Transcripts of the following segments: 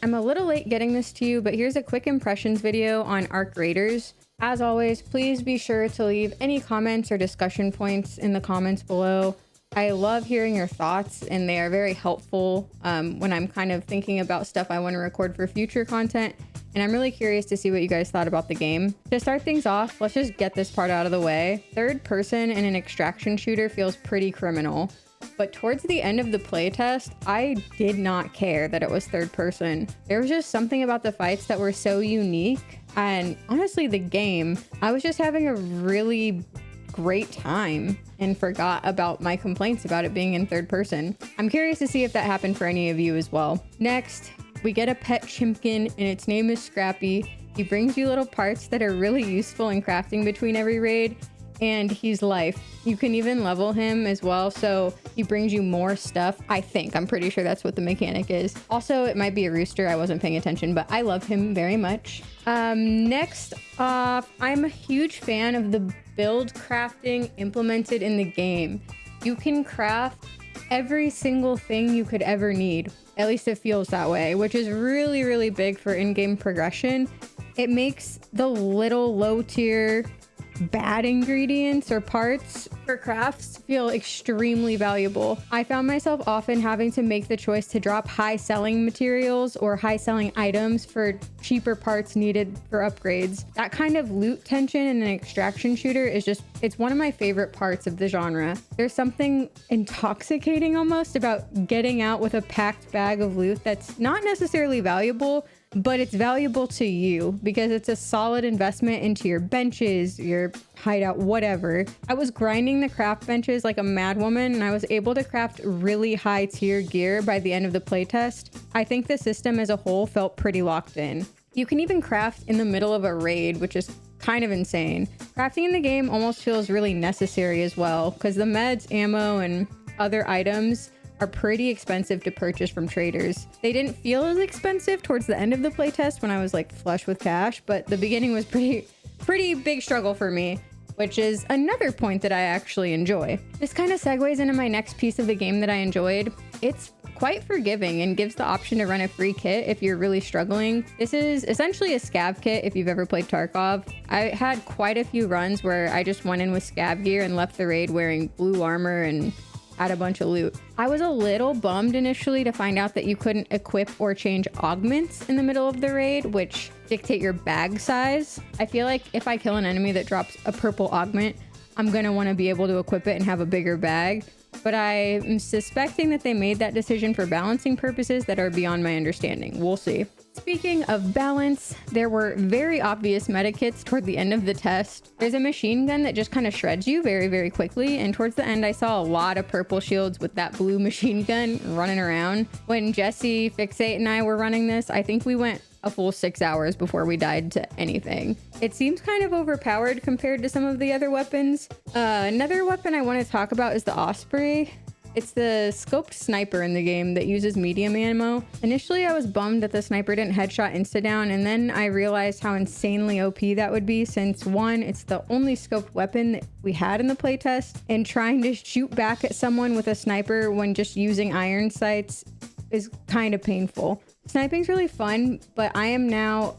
I'm a little late getting this to you, but here's a quick impressions video on Arc Raiders. As always, please be sure to leave any comments or discussion points in the comments below. I love hearing your thoughts, and they are very helpful when I'm kind of thinking about stuff I want to record for future content. And I'm really curious to see what you guys thought about the game. To start things off, let's just get this part out of the way. Third person in an extraction shooter feels pretty criminal. But towards the end of the playtest, I did not care that it was third person. There was just something about the fights that were so unique. And honestly, the game, I was just having a really great time and forgot about my complaints about it being in third person. I'm curious to see if that happened for any of you as well. Next, we get a pet chimpkin and its name is Scrappy. He brings you little parts that are really useful in crafting between every raid, and he's life. You can even level him as well, so he brings you more stuff. I'm pretty sure that's what the mechanic is. Also, it might be a rooster, I wasn't paying attention, but I love him very much. Next off, I'm a huge fan of the build crafting implemented in the game. You can craft every single thing you could ever need. At least it feels that way, which is really, really big for in-game progression. It makes the little low tier bad ingredients or parts for crafts feel extremely valuable. I found myself often having to make the choice to drop high selling materials or high selling items for cheaper parts needed for upgrades. That kind of loot tension in an extraction shooter is it's one of my favorite parts of the genre. There's something intoxicating almost about getting out with a packed bag of loot that's not necessarily valuable, but it's valuable to you because it's a solid investment into your benches, your hideout, whatever. I was grinding the craft benches like a madwoman, and I was able to craft really high tier gear by the end of the playtest. I think the system as a whole felt pretty locked in. You can even craft in the middle of a raid, which is kind of insane. Crafting in the game almost feels really necessary as well, because the meds, ammo, and other items are pretty expensive to purchase from traders. They didn't feel as expensive towards the end of the playtest when I was like flush with cash, but the beginning was pretty big struggle for me, which is another point that I actually enjoy. This kind of segues into my next piece of the game that I enjoyed. It's quite forgiving and gives the option to run a free kit if you're really struggling. This is essentially a Scav kit if you've ever played Tarkov. I had quite a few runs where I just went in with Scav gear and left the raid wearing blue armor and had a bunch of loot. I was a little bummed initially to find out that you couldn't equip or change augments in the middle of the raid, which dictate your bag size. I feel like if I kill an enemy that drops a purple augment, I'm gonna want to be able to equip it and have a bigger bag. But I'm suspecting that they made that decision for balancing purposes that are beyond my understanding. We'll see. Speaking of balance, there were very obvious meta kits toward the end of the test. There's a machine gun that just kind of shreds you very, very quickly, and towards the end I saw a lot of purple shields with that blue machine gun running around. When Jesse, Fixate, and I were running this, I think we went a full 6 hours before we died to anything. It seems kind of overpowered compared to some of the other weapons. Another weapon I want to talk about is the Osprey. It's the scoped sniper in the game that uses medium ammo. Initially, I was bummed that the sniper didn't headshot insta-down, and then I realized how insanely OP that would be since, one, it's the only scoped weapon that we had in the playtest, and trying to shoot back at someone with a sniper when just using iron sights is kind of painful. Sniping's really fun, but I am now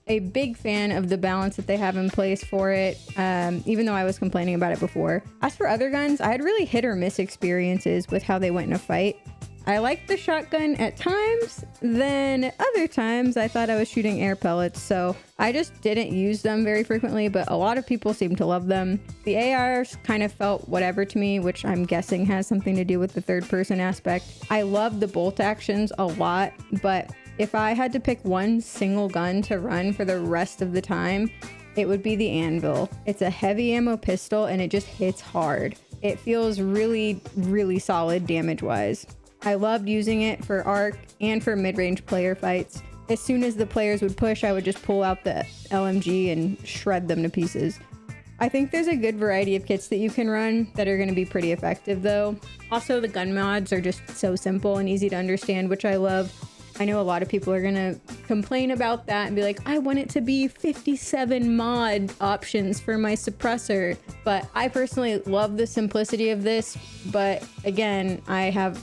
a big fan of the balance that they have in place for it, even though I was complaining about it before. As for other guns, I had really hit or miss experiences with how they went in a fight. I liked the shotgun at times, then other times I thought I was shooting air pellets, so I just didn't use them very frequently, but a lot of people seem to love them. The ARs kind of felt whatever to me, which I'm guessing has something to do with the third person aspect. I love the bolt actions a lot, but if I had to pick one single gun to run for the rest of the time, it would be the Anvil. It's a heavy ammo pistol and it just hits hard. It feels really, really solid damage-wise. I loved using it for arc and for mid-range player fights. As soon as the players would push, I would just pull out the LMG and shred them to pieces. I think there's a good variety of kits that you can run that are going to be pretty effective though. Also, the gun mods are just so simple and easy to understand, which I love. I know a lot of people are gonna complain about that and be like, I want it to be 57 mod options for my suppressor. But I personally love the simplicity of this. But again, I have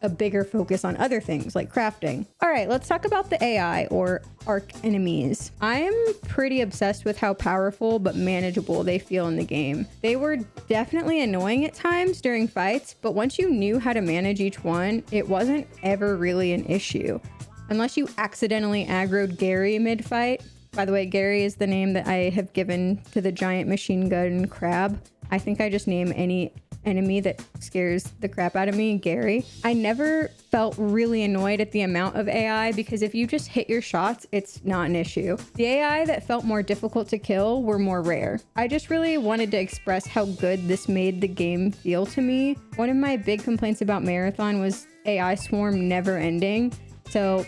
a bigger focus on other things like crafting. All right, let's talk about the AI or arc enemies. I am pretty obsessed with how powerful but manageable they feel in the game. They were definitely annoying at times during fights, but once you knew how to manage each one, it wasn't ever really an issue. Unless you accidentally aggroed Gary mid-fight. By the way, Gary is the name that I have given to the giant machine gun crab. I think I just name any enemy that scares the crap out of me Gary. I never felt really annoyed at the amount of AI because if you just hit your shots, it's not an issue. The AI that felt more difficult to kill were more rare. I just really wanted to express how good this made the game feel to me. One of my big complaints about Marathon was AI swarm never ending. So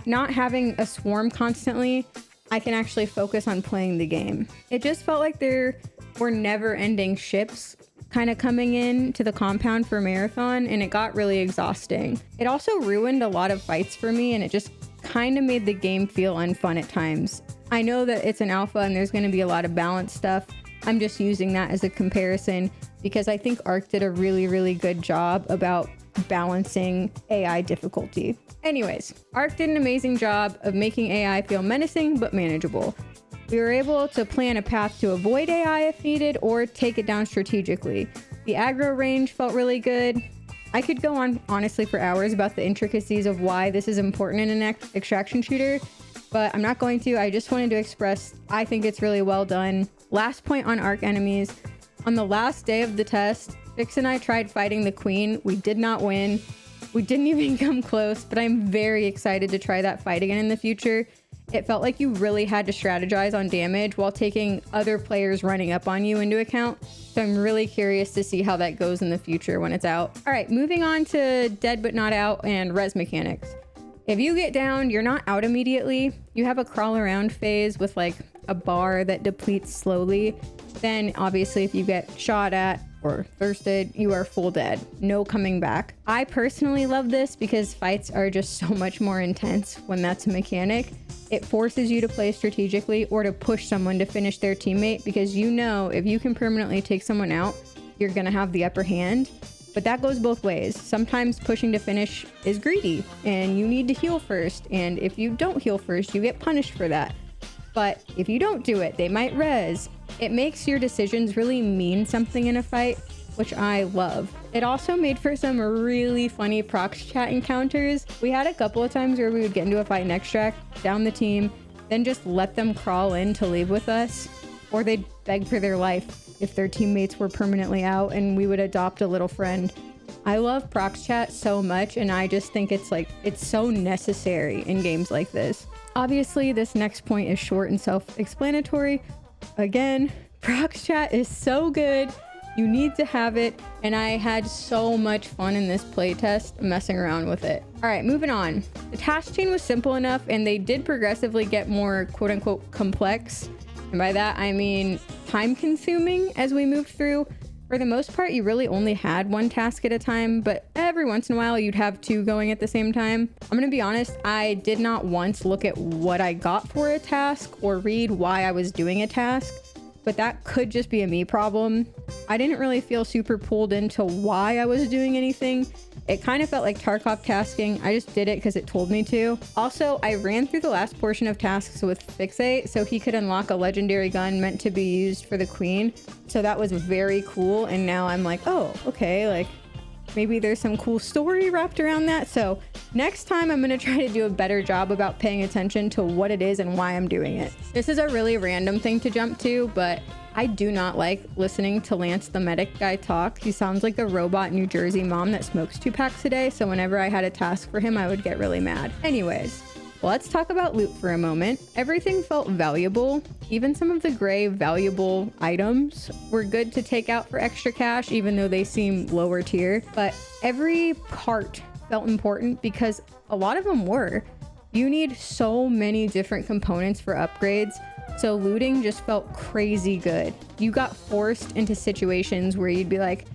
not having a swarm constantly, I can actually focus on playing the game. It just felt like there were never ending ships kind of coming in to the compound for Marathon, and it got really exhausting. It also ruined a lot of fights for me, and it just kind of made the game feel unfun at times. I know that it's an alpha and there's going to be a lot of balance stuff. I'm just using that as a comparison because I think Arc did a really, really good job about balancing AI difficulty. Anyways, Arc did an amazing job of making AI feel menacing but manageable. We were able to plan a path to avoid AI if needed or take it down strategically. The aggro range felt really good. I could go on honestly for hours about the intricacies of why this is important in an extraction shooter, but I'm not going to. I just wanted to express I think it's really well done. Last point on Arc enemies. On the last day of the test, Fix and I tried fighting the Queen. We did not win. We didn't even come close, but I'm very excited to try that fight again in the future. It felt like you really had to strategize on damage while taking other players running up on you into account. So I'm really curious to see how that goes in the future when it's out. All right, moving on to Dead But Not Out and res mechanics. If you get down, you're not out immediately. You have a crawl around phase with like a bar that depletes slowly. Then obviously if you get shot at or thirsted, you are full dead. No coming back. I personally love this because fights are just so much more intense when that's a mechanic. It forces you to play strategically or to push someone to finish their teammate because you know if you can permanently take someone out, you're gonna have the upper hand. But that goes both ways. Sometimes pushing to finish is greedy and you need to heal first. And if you don't heal first, you get punished for that. But if you don't do it, they might res. It makes your decisions really mean something in a fight, which I love. It also made for some really funny prox chat encounters. We had a couple of times where we would get into a fight and extract down the team, then just let them crawl in to leave with us, or they'd beg for their life if their teammates were permanently out, and we would adopt a little friend. I love prox chat so much, and I just think it's so necessary in games like this. Obviously, this next point is short and self-explanatory. Again, prox chat is so good. You need to have it, and I had so much fun in this playtest messing around with it. All right, moving on. The task chain was simple enough, and they did progressively get more quote-unquote complex. And by that, I mean time-consuming as we moved through. For the most part, you really only had one task at a time, but every once in a while, you'd have two going at the same time. I'm gonna be honest, I did not once look at what I got for a task or read why I was doing a task, but that could just be a me problem. I didn't really feel super pulled into why I was doing anything. It kind of felt like Tarkov tasking. I just did it because it told me to. Also, I ran through the last portion of tasks with Fixate so he could unlock a legendary gun meant to be used for the Queen. So that was very cool. And now I'm like, oh, okay, like maybe there's some cool story wrapped around that. So next time I'm going to try to do a better job about paying attention to what it is and why I'm doing it. This is a really random thing to jump to, but I do not like listening to Lance the medic guy talk. He sounds like a robot New Jersey mom that smokes 2 packs a day. So whenever I had a task for him, I would get really mad. Anyways, let's talk about loot for a moment. Everything felt valuable. Even some of the gray valuable items were good to take out for extra cash, even though they seem lower tier. But every part felt important because a lot of them were. You need so many different components for upgrades. So looting just felt crazy good. You got forced into situations where you'd be like,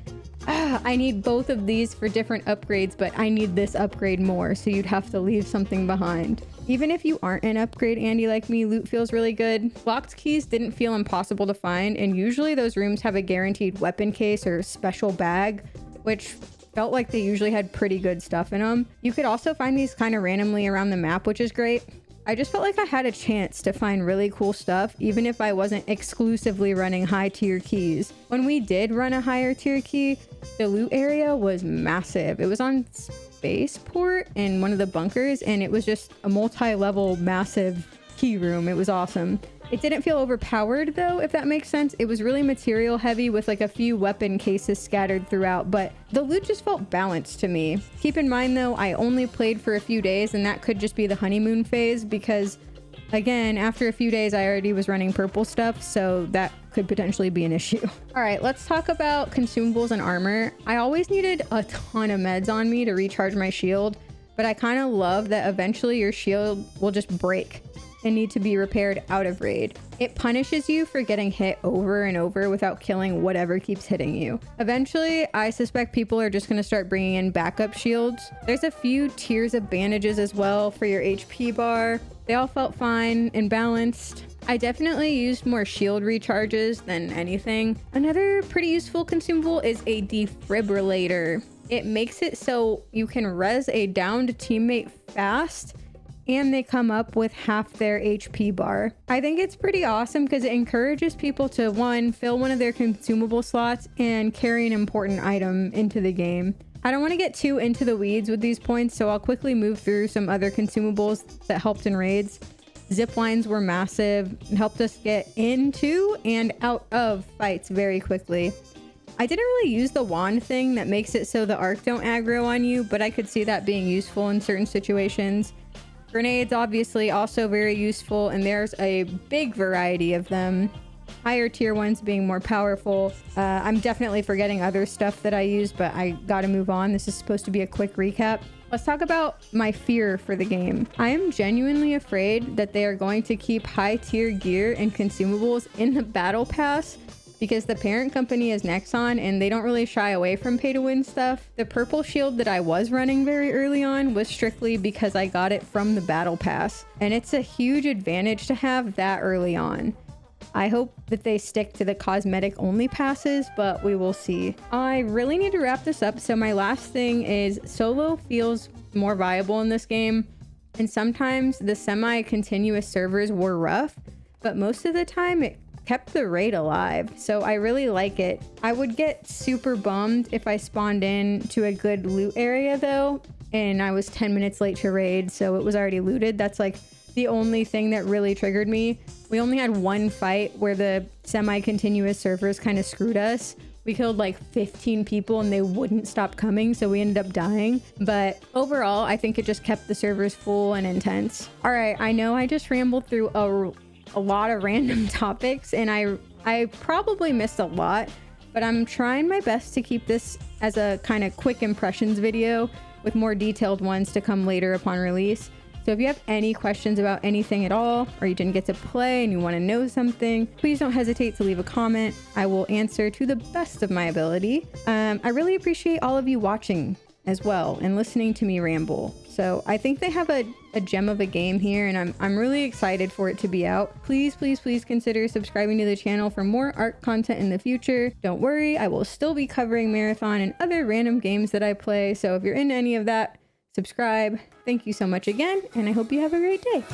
I need both of these for different upgrades, but I need this upgrade more. So you'd have to leave something behind. Even if you aren't an upgrade Andy like me, loot feels really good. Locked keys didn't feel impossible to find. And usually those rooms have a guaranteed weapon case or special bag, which felt like they usually had pretty good stuff in them. You could also find these kind of randomly around the map, which is great. I just felt like I had a chance to find really cool stuff, even if I wasn't exclusively running high tier keys. When we did run a higher tier key, the loot area was massive. It was on spaceport in one of the bunkers, and it was just a multi-level massive key room. It was awesome. It didn't feel overpowered though, if that makes sense. It was really material heavy with like a few weapon cases scattered throughout, but the loot just felt balanced to me. Keep in mind though, I only played for a few days, and that could just be the honeymoon phase because again, after a few days, I already was running purple stuff, so that could potentially be an issue. All right, let's talk about consumables and armor. I always needed a ton of meds on me to recharge my shield, but I kind of love that eventually your shield will just break and need to be repaired out of raid. It punishes you for getting hit over and over without killing whatever keeps hitting you. Eventually, I suspect people are just gonna start bringing in backup shields. There's a few tiers of bandages as well for your HP bar. They all felt fine and balanced. I definitely used more shield recharges than anything. Another pretty useful consumable is a defibrillator. It makes it so you can res a downed teammate fast, and they come up with half their HP bar. I think it's pretty awesome because it encourages people to, one, fill one of their consumable slots and carry an important item into the game. I don't want to get too into the weeds with these points, so I'll quickly move through some other consumables that helped in raids. Zip lines were massive and helped us get into and out of fights very quickly. I didn't really use the wand thing that makes it so the arc don't aggro on you, but I could see that being useful in certain situations. Grenades obviously also very useful, and there's a big variety of them. Higher tier ones being more powerful. I'm definitely forgetting other stuff that I used, but I gotta move on. This is supposed to be a quick recap. Let's talk about my fear for the game. I am genuinely afraid that they are going to keep high tier gear and consumables in the battle pass because the parent company is Nexon and they don't really shy away from pay to win stuff. The purple shield that I was running very early on was strictly because I got it from the battle pass, and it's a huge advantage to have that early on. I hope that they stick to the cosmetic only passes, but we will see. I really need to wrap this up, so my last thing is solo feels more viable in this game, and sometimes the semi-continuous servers were rough, but most of the time it kept the raid alive, so I really like it. I would get super bummed if I spawned in to a good loot area though, and I was 10 minutes late to raid, so it was already looted. That's like the only thing that really triggered me. We only had one fight where the semi-continuous servers kind of screwed us. We killed like 15 people and they wouldn't stop coming, so we ended up dying. But overall, I think it just kept the servers full and intense. All right, I know I just rambled through a lot of random topics, and I probably missed a lot, but I'm trying my best to keep this as a kind of quick impressions video with more detailed ones to come later upon release. So if you have any questions about anything at all, or you didn't get to play and you want to know something, please don't hesitate to leave a comment. I will answer to the best of my ability. I really appreciate all of you watching as well and listening to me ramble. So I think they have a gem of a game here, and I'm really excited for it to be out. Please consider subscribing to the channel for more art content in the future. Don't worry, I will still be covering Marathon and other random games that I play. So if you're into any of that, subscribe. Thank you so much again, and I hope you have a great day.